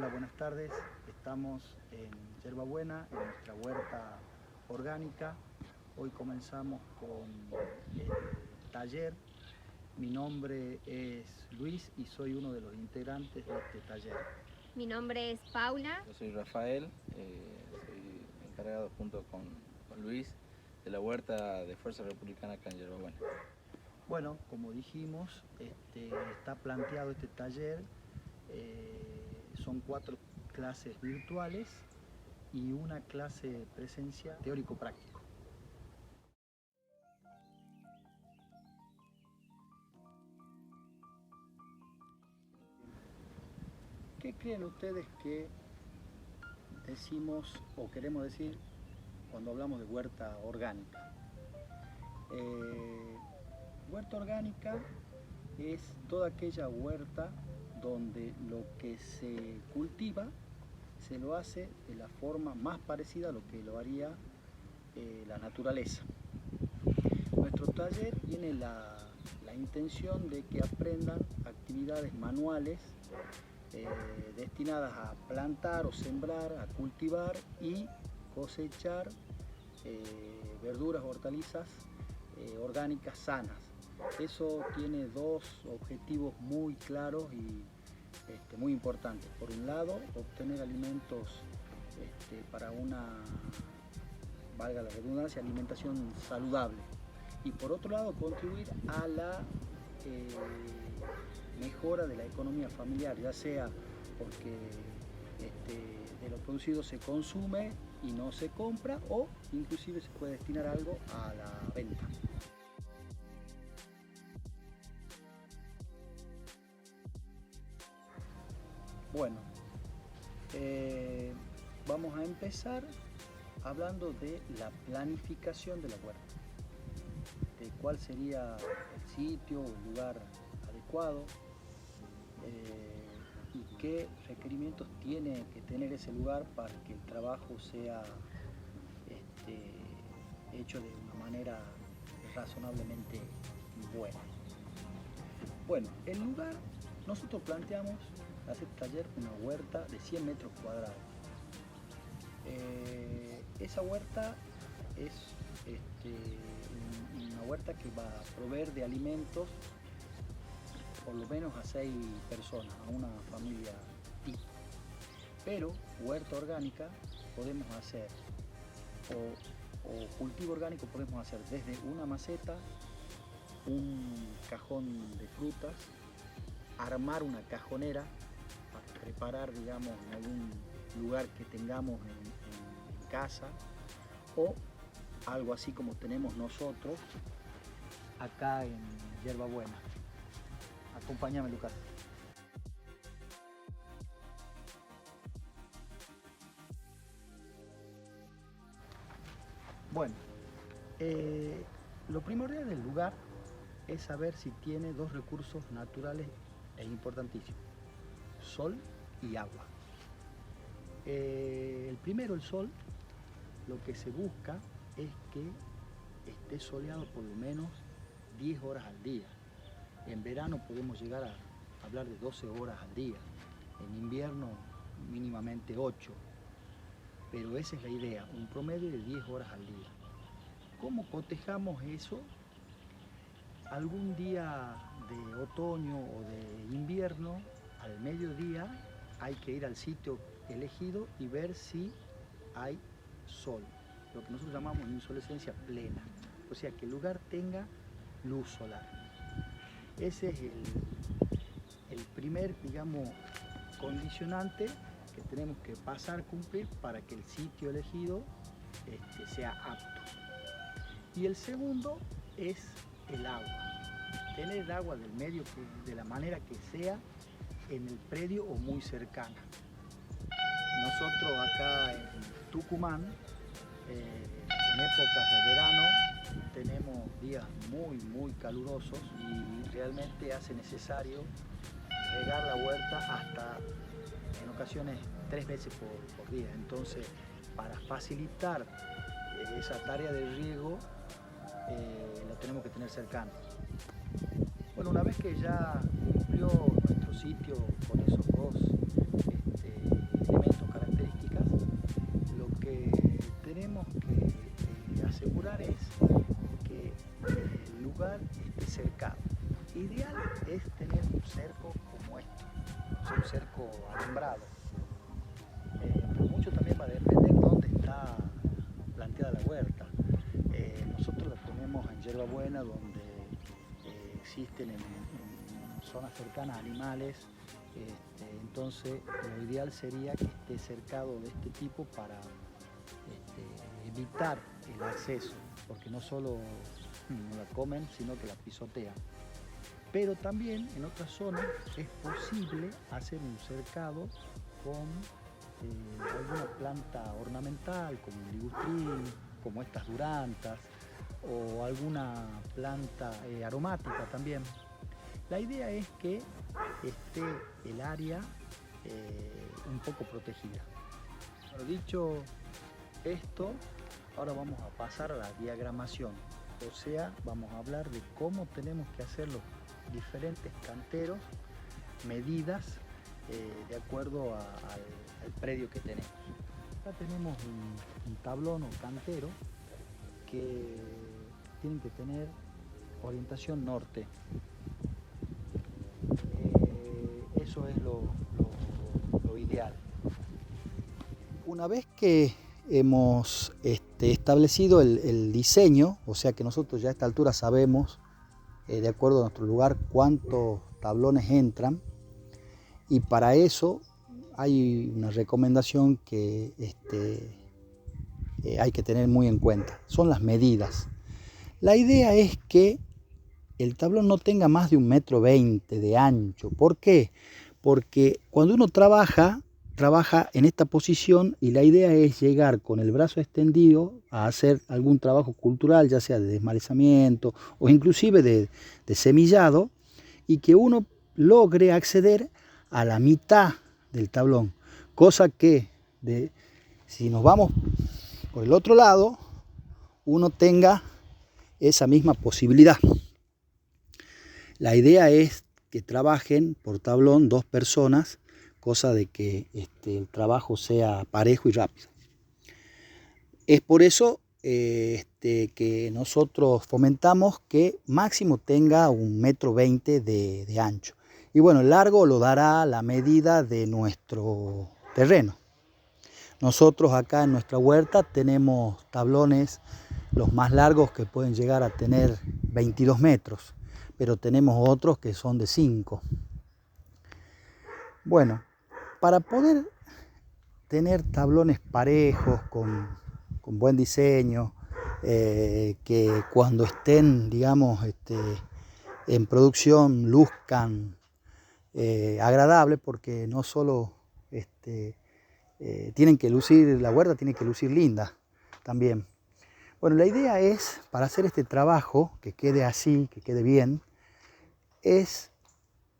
Hola, buenas tardes. Estamos en Yerba Buena, en nuestra huerta orgánica. Hoy comenzamos con el taller. Mi nombre es Luis y soy uno de los integrantes de este taller. Mi nombre es Paula. Yo soy Rafael, soy encargado junto con Luis de la huerta de Fuerza Republicana acá en Yerba Buena. Bueno, como dijimos, está planteado este taller. Son 4 clases virtuales y una clase presencial teórico-práctico. ¿Qué creen ustedes que decimos o queremos decir cuando hablamos de huerta orgánica? Huerta orgánica es toda aquella huerta donde lo que se cultiva se lo hace de la forma más parecida a lo que lo haría la naturaleza. Nuestro taller tiene la intención de que aprendan actividades manuales destinadas a plantar o sembrar, a cultivar y cosechar verduras, hortalizas orgánicas sanas. Eso tiene 2 objetivos muy claros y muy importantes. Por un lado, obtener alimentos para una, valga la redundancia, alimentación saludable. Y por otro lado, contribuir a la mejora de la economía familiar, ya sea porque de lo producido se consume y no se compra, o inclusive se puede destinar algo a la venta. Bueno, vamos a empezar hablando de la planificación de la huerta, de cuál sería el sitio o el lugar adecuado y qué requerimientos tiene que tener ese lugar para que el trabajo sea hecho de una manera razonablemente buena. Bueno, el lugar, nosotros planteamos hacer taller una huerta de 100 metros cuadrados. Esa huerta es una huerta que va a proveer de alimentos por lo menos a 6 personas, a una familia tipo. Pero huerta orgánica podemos hacer, o cultivo orgánico podemos hacer desde una maceta, un cajón de frutas, armar una cajonera para preparar, digamos, en algún lugar que tengamos en casa, o algo así como tenemos nosotros acá en Yerba Buena. Acompáñame, Lucas. Bueno, lo primordial del lugar es saber si tiene 2 recursos naturales e importantísimos: sol y agua. El primero, el sol, lo que se busca es que esté soleado por lo menos 10 horas al día. En verano podemos llegar a hablar de 12 horas al día, en invierno mínimamente 8, pero esa es la idea, un promedio de 10 horas al día. ¿Cómo cotejamos eso? Algún día de otoño o de invierno, al mediodía, hay que ir al sitio elegido y ver si hay sol, lo que nosotros llamamos insolación plena, o sea, que el lugar tenga luz solar. Ese es el primer, digamos, condicionante que tenemos que pasar a cumplir para que el sitio elegido sea apto. Y el segundo es el agua. Tener el agua del medio, de la manera que sea, en el predio o muy cercana. Nosotros acá en Tucumán, en épocas de verano, tenemos días muy calurosos y realmente hace necesario regar la huerta hasta, en ocasiones, 3 veces por día. Entonces, para facilitar esa tarea de riego, lo tenemos que tener cercano. Bueno, una vez que ya cumplió nuestro sitio con esos 2 cercado. Ideal es tener un cerco como este, o sea, un cerco alumbrado. Pero mucho también va a depender dónde está planteada la huerta. Nosotros la tenemos en Yerbabuena, donde existen en zonas cercanas animales. Entonces lo ideal sería que esté cercado de este tipo para evitar el acceso, porque no solo no la comen, sino que la pisotean. Pero también en otras zonas es posible hacer un cercado con alguna planta ornamental, como el ligustrín, como estas durantas, o alguna planta aromática también. La idea es que esté el área un poco protegida. Bueno, dicho esto, ahora vamos a pasar a la diagramación, o sea, vamos a hablar de cómo tenemos que hacer los diferentes canteros, medidas de acuerdo al predio que tenemos. Acá tenemos un tablón o cantero que tienen que tener orientación norte. Eso es lo ideal. Una vez que hemos establecido el diseño, o sea que nosotros ya a esta altura sabemos, de acuerdo a nuestro lugar, cuántos tablones entran, y para eso hay una recomendación que hay que tener muy en cuenta, son las medidas. La idea es que el tablón no tenga más de 1,20 m de ancho. ¿Por qué? Porque cuando uno trabaja en esta posición, y la idea es llegar con el brazo extendido a hacer algún trabajo cultural, ya sea de desmalezamiento o inclusive de semillado, y que uno logre acceder a la mitad del tablón, cosa que si nos vamos por el otro lado, uno tenga esa misma posibilidad. La idea es que trabajen por tablón 2 personas, cosa de que el trabajo sea parejo y rápido. Es por eso que nosotros fomentamos que máximo tenga 1,20 m de ancho. Y bueno, el largo lo dará la medida de nuestro terreno. Nosotros acá en nuestra huerta tenemos tablones, los más largos que pueden llegar a tener 22 metros, pero tenemos otros que son de 5. Bueno, para poder tener tablones parejos, con buen diseño, que cuando estén, digamos, en producción luzcan agradable, porque no solo tienen que lucir, la huerta tiene que lucir linda también. Bueno, la idea es, para hacer este trabajo, que quede así, que quede bien, es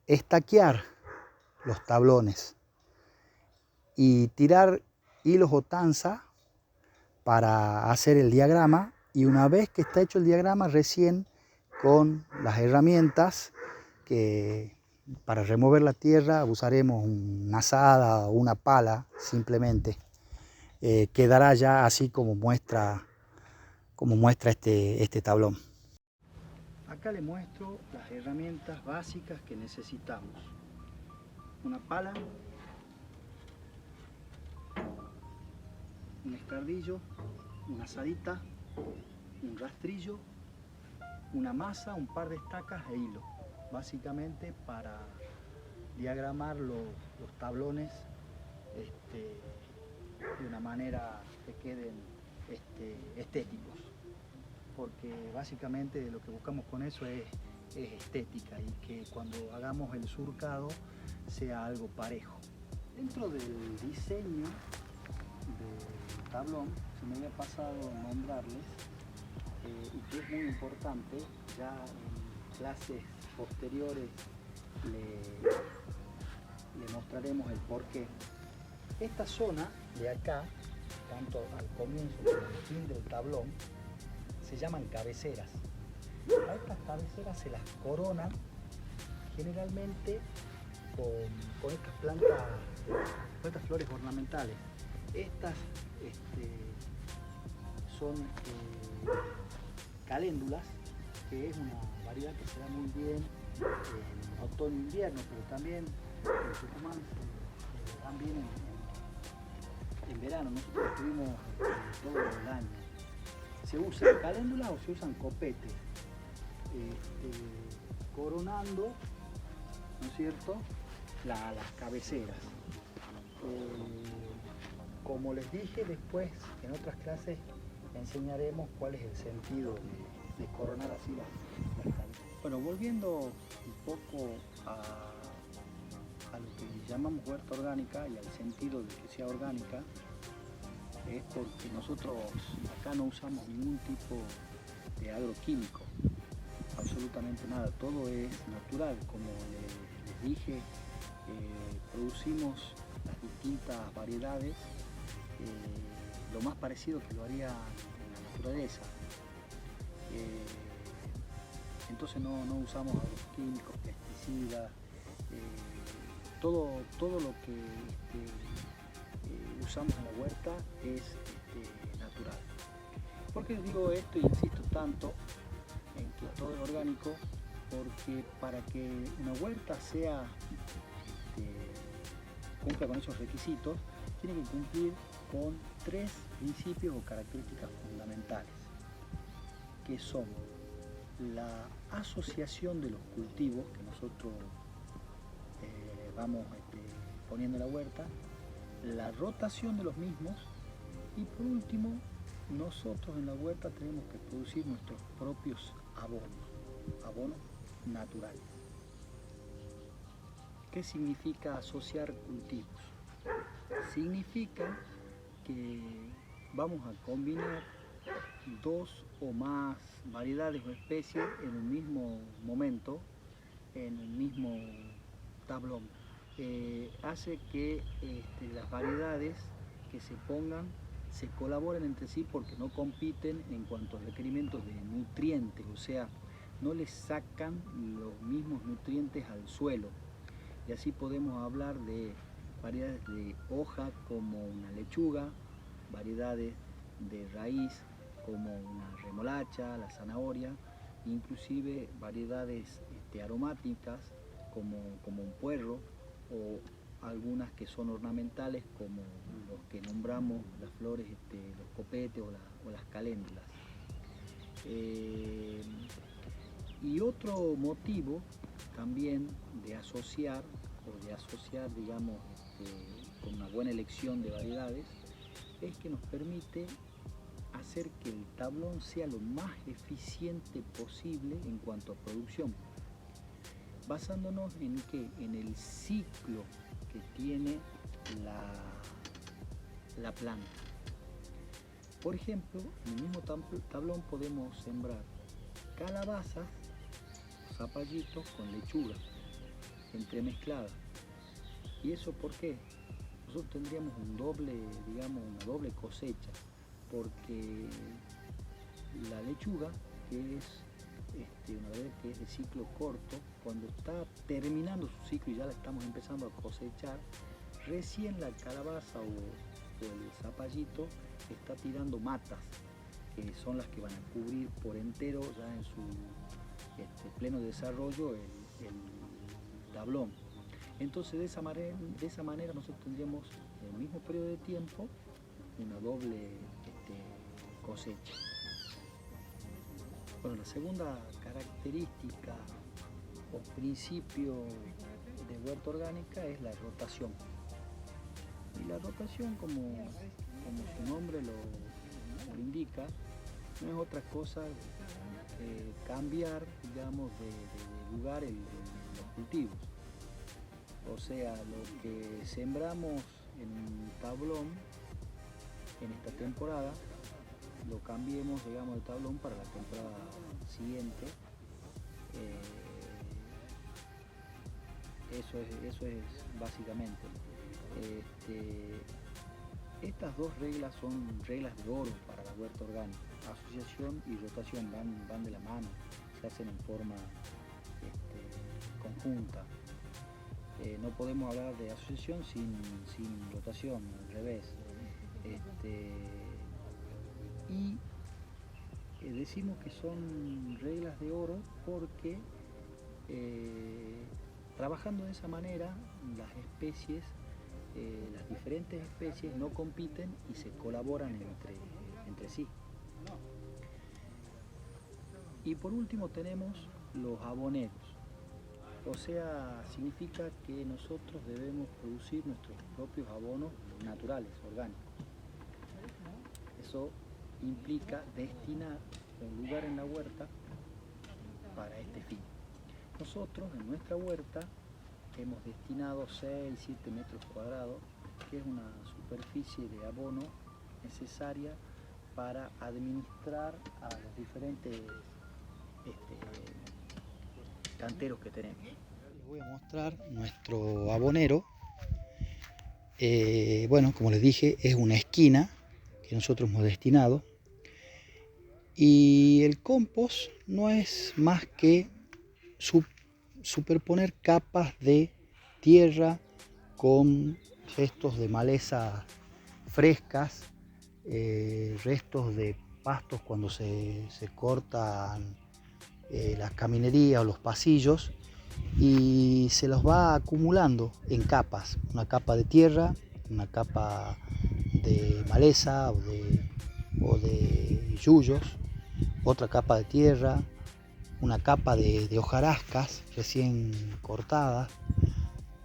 estaquear los tablones y tirar hilos o tanza para hacer el diagrama, y una vez que está hecho el diagrama, recién con las herramientas que para remover la tierra usaremos una azada o una pala simplemente, quedará ya así como muestra este tablón. Acá le muestro las herramientas básicas que necesitamos: una pala, un escardillo, una azadita, un rastrillo, una masa, un par de estacas e hilo, básicamente para diagramar los tablones de una manera que queden estéticos, porque básicamente lo que buscamos con eso es estética, y que cuando hagamos el surcado sea algo parejo. Dentro del diseño del tablón se me había pasado nombrarles, y que es muy importante, ya en clases posteriores le mostraremos el porqué. Esta zona de acá, tanto al comienzo como al fin del tablón, se llaman cabeceras. A estas cabeceras se las coronan generalmente con estas plantas, con estas flores ornamentales. Estas son caléndulas, que es una variedad que se da muy bien en otoño e invierno, pero también los tucumanos se dan bien en verano. Nosotros tuvimos todo el año. Se usan caléndulas o se usan copetes, coronando, ¿no es cierto?, las cabeceras. Como les dije, después en otras clases enseñaremos cuál es el sentido de coronar así las cabezas. Bueno, volviendo un poco a lo que llamamos huerta orgánica y al sentido de que sea orgánica, es porque nosotros acá no usamos ningún tipo de agroquímico, absolutamente nada, todo es natural. Como les dije, producimos las distintas variedades lo más parecido que lo haría en la naturaleza. Entonces no usamos agroquímicos, pesticidas, todo lo que usamos en la huerta es natural. ¿Por qué les digo esto y insisto tanto en que todo es orgánico? Porque para que una huerta cumpla con esos requisitos, tiene que cumplir con 3 principios o características fundamentales, que son la asociación de los cultivos que nosotros vamos poniendo en la huerta, la rotación de los mismos y por último, nosotros en la huerta tenemos que producir nuestros propios abonos naturales. ¿Qué significa asociar cultivos? Significa que vamos a combinar 2 o más variedades o especies en un mismo momento, en un mismo tablón. Hace que las variedades que se pongan se colaboren entre sí porque no compiten en cuanto a requerimientos de nutrientes, o sea, no les sacan los mismos nutrientes al suelo. Y así podemos hablar de variedades de hoja como una lechuga, variedades de raíz como una remolacha, la zanahoria, inclusive variedades aromáticas como un puerro, o algunas que son ornamentales como los que nombramos las flores, los copetes o las caléndulas. Y otro motivo también de asociar, digamos, con una buena elección de variedades, es que nos permite hacer que el tablón sea lo más eficiente posible en cuanto a producción, basándonos en ¿qué? En el ciclo que tiene la planta. Por ejemplo, en el mismo tablón podemos sembrar calabazas, zapallitos con lechuga entremezcladas. ¿Y eso por qué? Nosotros tendríamos una doble cosecha, porque la lechuga, que es una variedad que es de ciclo corto, cuando está terminando su ciclo y ya la estamos empezando a cosechar, recién la calabaza o el zapallito está tirando matas, que son las que van a cubrir por entero ya en su pleno desarrollo el tablón. Entonces de esa manera nosotros tendríamos en el mismo periodo de tiempo una doble cosecha. Bueno, la segunda característica o principio de huerta orgánica es la rotación. Y la rotación, como su nombre lo indica, no es otra cosa que cambiar, digamos, de lugar los cultivos. O sea, lo que sembramos en un tablón en esta temporada, lo cambiemos, digamos, el tablón para la temporada siguiente. Eso es básicamente. Estas 2 reglas son reglas de oro para la huerta orgánica. Asociación y rotación van de la mano, se hacen en forma conjunta. No podemos hablar de asociación sin rotación, al revés. Y decimos que son reglas de oro porque trabajando de esa manera las especies, las diferentes especies no compiten y se colaboran entre sí. Y por último tenemos los aboneros. O sea, significa que nosotros debemos producir nuestros propios abonos naturales, orgánicos. Eso implica destinar un lugar en la huerta para este fin. Nosotros en nuestra huerta hemos destinado 6-7 metros cuadrados, que es una superficie de abono necesaria para administrar a los diferentes canteros que tenemos. Les voy a mostrar nuestro abonero. Bueno, como les dije, es una esquina que nosotros hemos destinado. Y el compost no es más que superponer capas de tierra con restos de malezas frescas, restos de pastos cuando se cortan las caminerías o los pasillos, y se los va acumulando en capas, una capa de tierra, una capa de maleza o de yuyos, otra capa de tierra, una capa de hojarascas recién cortadas,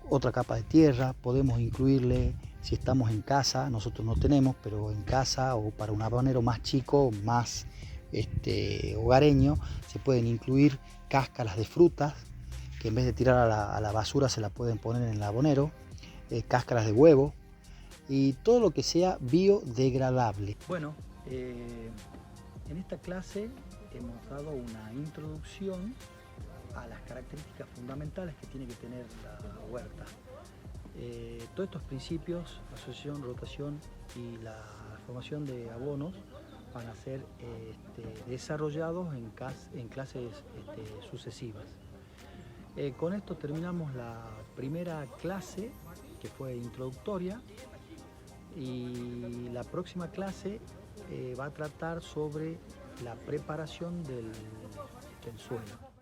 otra capa de tierra. Podemos incluirle, si estamos en casa, nosotros no tenemos, pero en casa o para un abonero más chico, más hogareño, se pueden incluir cáscaras de frutas, que en vez de tirar a la basura se la pueden poner en el abonero, cáscaras de huevo y todo lo que sea biodegradable. Bueno, en esta clase hemos dado una introducción a las características fundamentales que tiene que tener la huerta. Todos estos principios, asociación, rotación y la formación de abonos, van a ser desarrollados en clases sucesivas. Con esto terminamos la primera clase, que fue introductoria, y la próxima clase va a tratar sobre la preparación del suelo.